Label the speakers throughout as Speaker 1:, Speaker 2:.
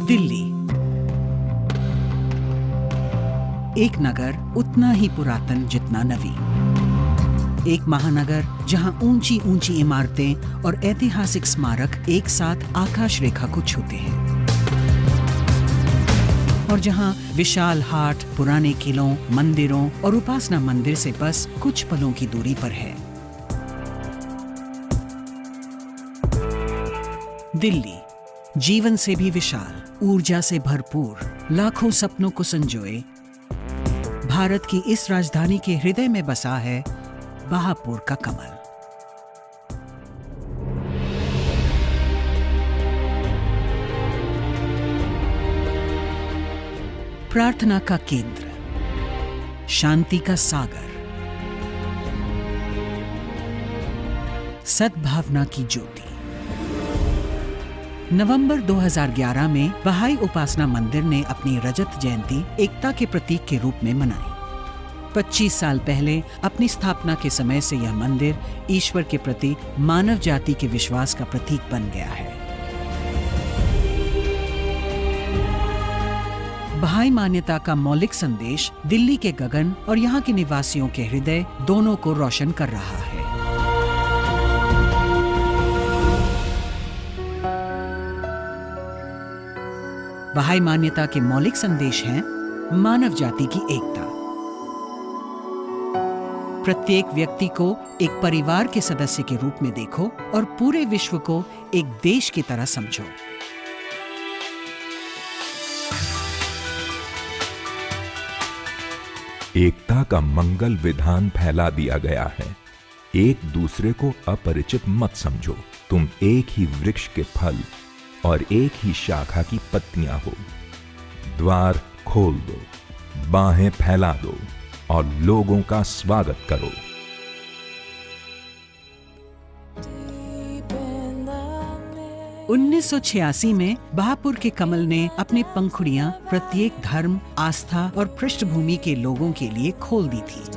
Speaker 1: दिल्ली एक नगर उतना ही पुरातन जितना नवीन। एक महानगर जहां ऊंची ऊंची इमारतें और ऐतिहासिक स्मारक एक साथ आकाश रेखा को छूते हैं और जहां विशाल हाट पुराने किलों, मंदिरों और उपासना मंदिर से बस कुछ पलों की दूरी पर है। दिल्ली जीवन से भी विशाल, ऊर्जा से भरपूर, लाखों सपनों को संजोए भारत की इस राजधानी के हृदय में बसा है बहापुर का कमल। प्रार्थना का केंद्र, शांति का सागर, सद्भावना की ज्योति। नवंबर 2011 में बहाई उपासना मंदिर ने अपनी रजत जयंती एकता के प्रतीक के रूप में मनाई। 25 साल पहले अपनी स्थापना के समय से यह मंदिर ईश्वर के प्रति मानव जाति के विश्वास का प्रतीक बन गया है। बहाई मान्यता का मौलिक संदेश दिल्ली के गगन और यहाँ के निवासियों के हृदय दोनों को रोशन कर रहा है। बहाई मान्यता के मौलिक संदेश हैं मानव जाति की एकता। प्रत्येक व्यक्ति को एक परिवार के सदस्य के रूप में देखो और पूरे विश्व को एक देश की तरह समझो।
Speaker 2: एकता का मंगल विधान फैला दिया गया है। एक दूसरे को अपरिचित मत समझो। तुम एक ही वृक्ष के फल और एक ही शाखा की पत्तियां हो। द्वार खोल दो, बाहें फैला दो और लोगों का स्वागत करो।
Speaker 1: उन्नीस 1986 में बहापुर के कमल ने अपनी पंखुड़ियां प्रत्येक धर्म, आस्था और पृष्ठभूमि के लोगों के लिए खोल दी थी।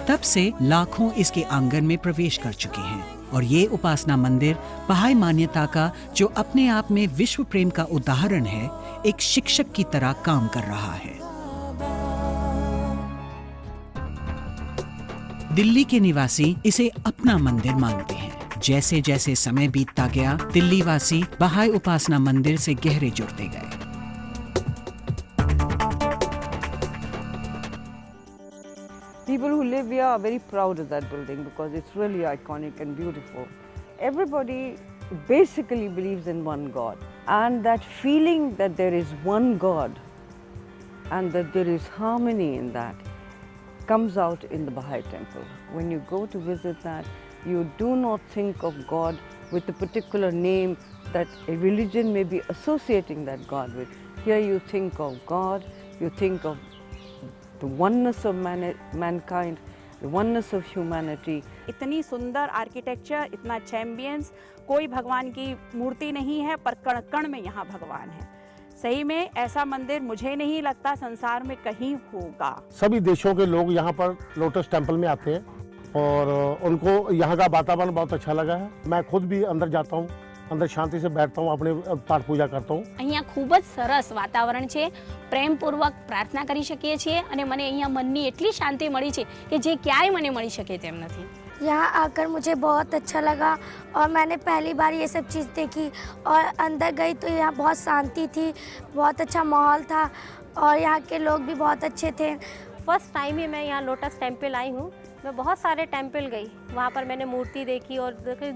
Speaker 1: तब से लाखों इसके आंगन में प्रवेश कर चुके हैं और ये उपासना मंदिर बहाई मान्यता का, जो अपने आप में विश्व प्रेम का उदाहरण है, एक शिक्षक की तरह काम कर रहा है। दिल्ली के निवासी इसे अपना मंदिर मानते हैं। जैसे जैसे समय बीतता गया, दिल्ली वासी बहाई उपासना मंदिर से गहरे जुड़ते गए।
Speaker 3: People who live here are very proud of that building because it's really iconic and beautiful. Everybody basically believes in one God, and that feeling that there is one God and that there is harmony in that comes out in the Baha'i temple. When you go to visit that, you do not think of God with a particular name that a religion may be associating that God with. Here you think of God, you think of the oneness of mankind, the oneness of humanity.
Speaker 4: इतनी सुंदर architecture, इतना चैम्बियंस, कोई भगवान की मूर्ति नहीं है पर कण कण में यहाँ भगवान है। सही में ऐसा मंदिर मुझे नहीं लगता संसार में कहीं होगा।
Speaker 5: सभी देशों के लोग यहाँ पर लोटस टेम्पल में आते हैं और उनको यहाँ का वातावरण बहुत अच्छा लगा है। मैं खुद भी अंदर जाता हूँ, अंदर शांति से बैठता हूँ, अपने पाठ पूजा करता हूँ।
Speaker 6: અહીંયા ખૂબ જ સરસ વાતાવરણ છે, પ્રેમપૂર્વક પ્રાર્થના કરી શકીએ છીએ અને મને અહીંયા મનની એટલી શાંતિ મળી છે કે જે ક્યારેય મને મળી શકે તેમ નથી।
Speaker 7: यहाँ आकर मुझे बहुत अच्छा लगा और मैंने पहली बार ये सब चीज़ देखी और अंदर गई तो यहाँ बहुत शांति थी, बहुत अच्छा माहौल था और यहाँ के लोग भी बहुत अच्छे थे।
Speaker 8: फर्स्ट टाइम ही मैं यहाँ लोटस टेम्पल आई हूँ। मैं बहुत सारे टेम्पल गई, वहाँ पर मैंने मूर्ति देखी और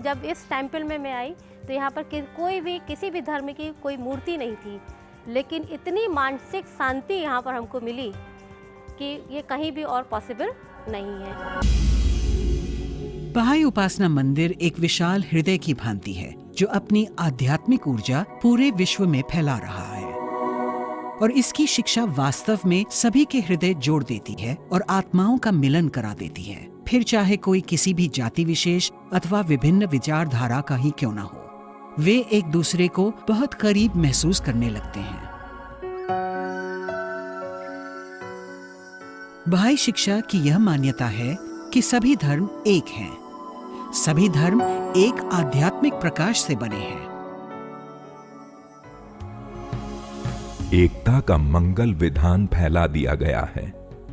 Speaker 8: जब इस टेम्पल में मैं आई तो यहाँ पर कोई भी किसी भी धर्म की कोई मूर्ति नहीं थी, लेकिन इतनी मानसिक शांति यहाँ पर हमको मिली कि ये कहीं भी और पॉसिबल नहीं है।
Speaker 1: बहाई उपासना मंदिर एक विशाल हृदय की भांति है जो अपनी आध्यात्मिक ऊर्जा पूरे विश्व में फैला रहा है और इसकी शिक्षा वास्तव में सभी के हृदय जोड़ देती है और आत्माओं का मिलन करा देती है, फिर चाहे कोई किसी भी जाति विशेष अथवा विभिन्न विचारधारा का ही क्यों ना हो। वे एक दूसरे को बहुत करीब महसूस करने लगते हैं। बहाई शिक्षा की यह मान्यता है कि सभी धर्म एक हैं। सभी धर्म एक आध्यात्मिक प्रकाश से बने हैं।
Speaker 2: एकता का मंगल विधान फैला दिया गया है।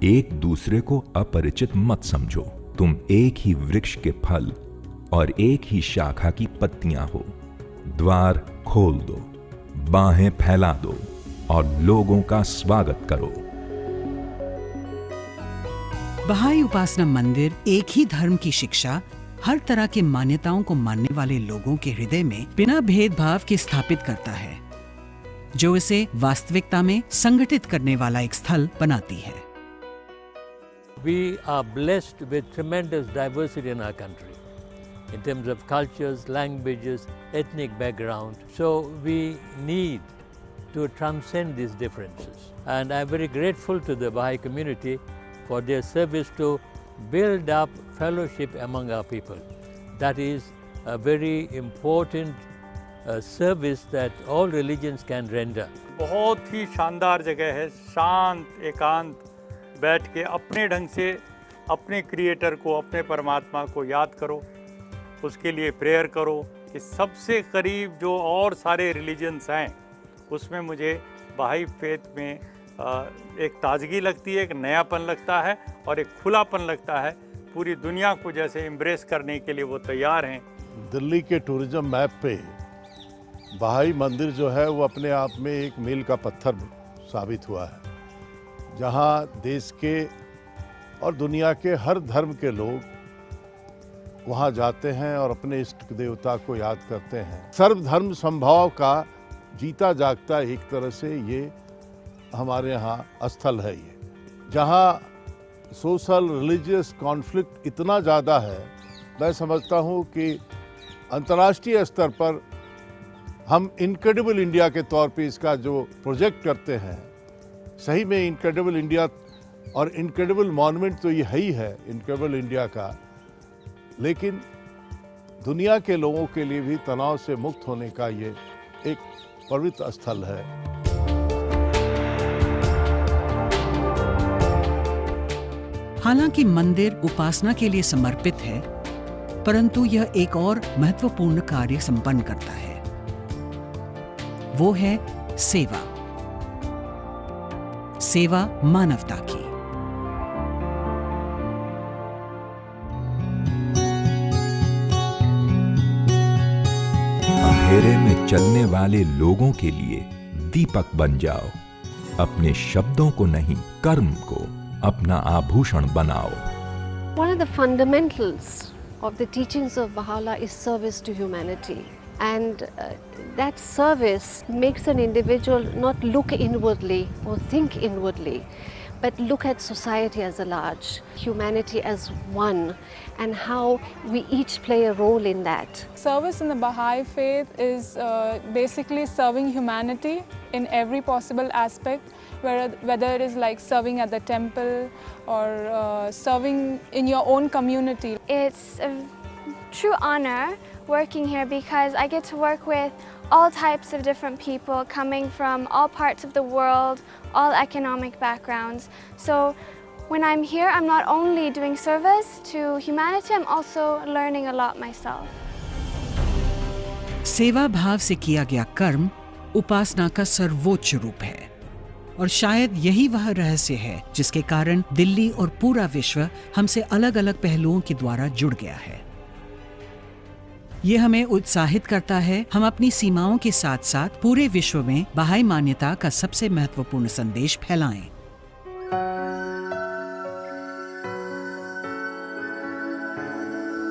Speaker 2: एक दूसरे को अपरिचित मत समझो। तुम एक ही वृक्ष के फल और एक ही शाखा की पत्तियां हो। द्वार खोल दो, बाहें फैला दो और लोगों का स्वागत करो।
Speaker 1: बहाई उपासना मंदिर एक ही धर्म की शिक्षा, हर तरह की मान्यताओं को मानने वाले लोगों के हृदय में बिना भेदभाव के स्थापित करता है, जो इसे वास्तविकता में संगठित करने वाला एक स्थल बनाती है।
Speaker 9: We are blessed with tremendous diversity in our country in terms of cultures, languages, ethnic background. So we need to transcend these differences. And I'm very grateful to the Baha'i community for their service to build up fellowship among our people. That is a very important service that all religions can render.
Speaker 10: बहुत ही शानदार जगह है, शांत एकांत, बैठ के अपने ढंग से अपने क्रिएटर को, अपने परमात्मा को याद करो, उसके लिए प्रेयर करो। कि सबसे करीब जो और सारे रिलीजन्स हैं उसमें मुझे बहाई फेथ में एक ताजगी लगती है, एक नयापन लगता है और एक खुलापन लगता है। पूरी दुनिया को जैसे एम्ब्रेस करने के लिए वो तैयार हैं।
Speaker 5: दिल्ली के टूरिज्म मैप पे बहाई मंदिर जो है वो अपने आप में एक मील का पत्थर साबित हुआ है, जहाँ देश के और दुनिया के हर धर्म के लोग वहाँ जाते हैं और अपने इष्ट देवता को याद करते हैं। सर्वधर्म संभाव का जीता जागता एक तरह से ये हमारे यहाँ स्थल है, ये जहाँ सोशल रिलीजियस कॉन्फ्लिक्ट इतना ज़्यादा है। मैं समझता हूँ कि अंतर्राष्ट्रीय स्तर पर हम इनक्रेडिबल इंडिया के तौर पे इसका जो प्रोजेक्ट करते हैं, सही में इनक्रेडिबल इंडिया और इनक्रेडिबल मॉन्यूमेंट तो ये है ही है इनक्रेडिबल इंडिया का, लेकिन दुनिया के लोगों के लिए भी तनाव से मुक्त होने का ये एक पवित्र स्थल है।
Speaker 1: हालांकि मंदिर उपासना के लिए समर्पित है, परंतु यह एक और महत्वपूर्ण कार्य संपन्न करता है। वो है सेवा। सेवा मानवता की।
Speaker 2: अंधेरे में चलने वाले लोगों के लिए दीपक बन जाओ। अपने शब्दों को नहीं, कर्म को अपना आभूषण बनाओ।
Speaker 8: One of the fundamentals of the teachings of Baha'u'llah is service to humanity. And that service makes an individual not look inwardly or think inwardly, but look at society as a large, humanity as one, and how we each play a role in that.
Speaker 11: Service in the Baha'i faith is basically serving humanity in every possible aspect, whether it is like serving at the temple or serving in your own community.
Speaker 12: It's a true honor working here because I get to work with all types of different people coming from all parts of the world, all economic backgrounds. So when I'm here, I'm not only doing service to humanity, I'm also learning a lot myself.
Speaker 1: सेवा भाव से किया गया कर्म उपासना का सर्वोच्च रूप है, और शायद यही वह रहस्य है जिसके कारण दिल्ली और पूरा विश्व हमसे अलग-अलग पहलुओं के द्वारा जुड़ गया है। ये हमें उत्साहित करता है हम अपनी सीमाओं के साथ साथ पूरे विश्व में बहाई मान्यता का सबसे महत्वपूर्ण संदेश फैलाएं।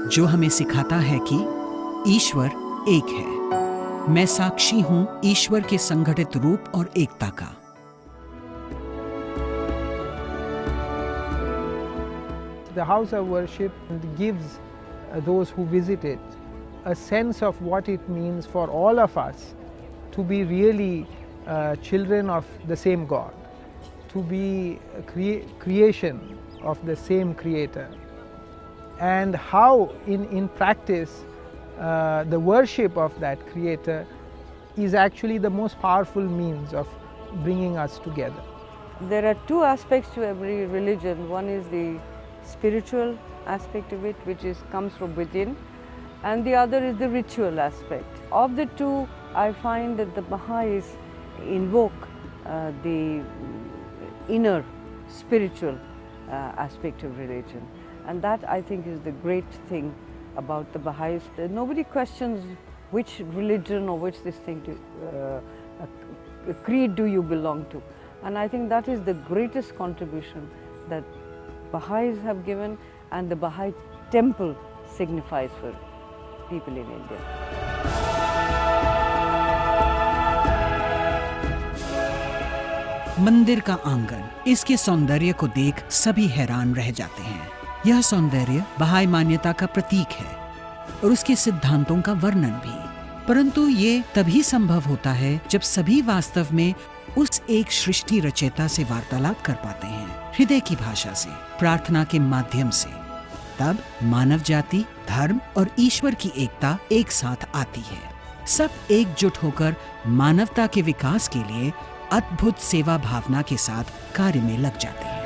Speaker 1: जो हमें सिखाता है कि ईश्वर एक है। मैं साक्षी हूं ईश्वर के संगठित रूप और एकता का।
Speaker 13: The house of worship gives those who visit it a sense of what it means for all of us to be really children of the same God, to be creation of the same Creator, and how in practice the worship of that Creator is actually the most powerful means of bringing us together.
Speaker 3: There are two aspects to every religion. One is the spiritual aspect of it, which comes from within, and the other is the ritual aspect. Of the two, I find that the Baha'is invoke the inner spiritual aspect of religion, and that I think is the great thing about the Baha'is. Nobody questions which religion or which this thing creed do you belong to, and I think that is the greatest contribution that Baha'is have given, and the Baha'i temple signifies for people in India.
Speaker 1: मंदिर का आंगन, इसके सौंदर्य को देख सभी हैरान रह जाते हैं। यह सौंदर्य बहाई मान्यता का प्रतीक है और उसके सिद्धांतों का वर्णन भी, परंतु ये तभी संभव होता है जब सभी वास्तव में उस एक सृष्टि रचयिता से वार्तालाप कर पाते हैं, हृदय की भाषा से, प्रार्थना के माध्यम से। तब मानव जाति, धर्म और ईश्वर की एकता एक साथ आती है। सब एकजुट होकर मानवता के विकास के लिए अद्भुत सेवा भावना के साथ कार्य में लग जाते हैं।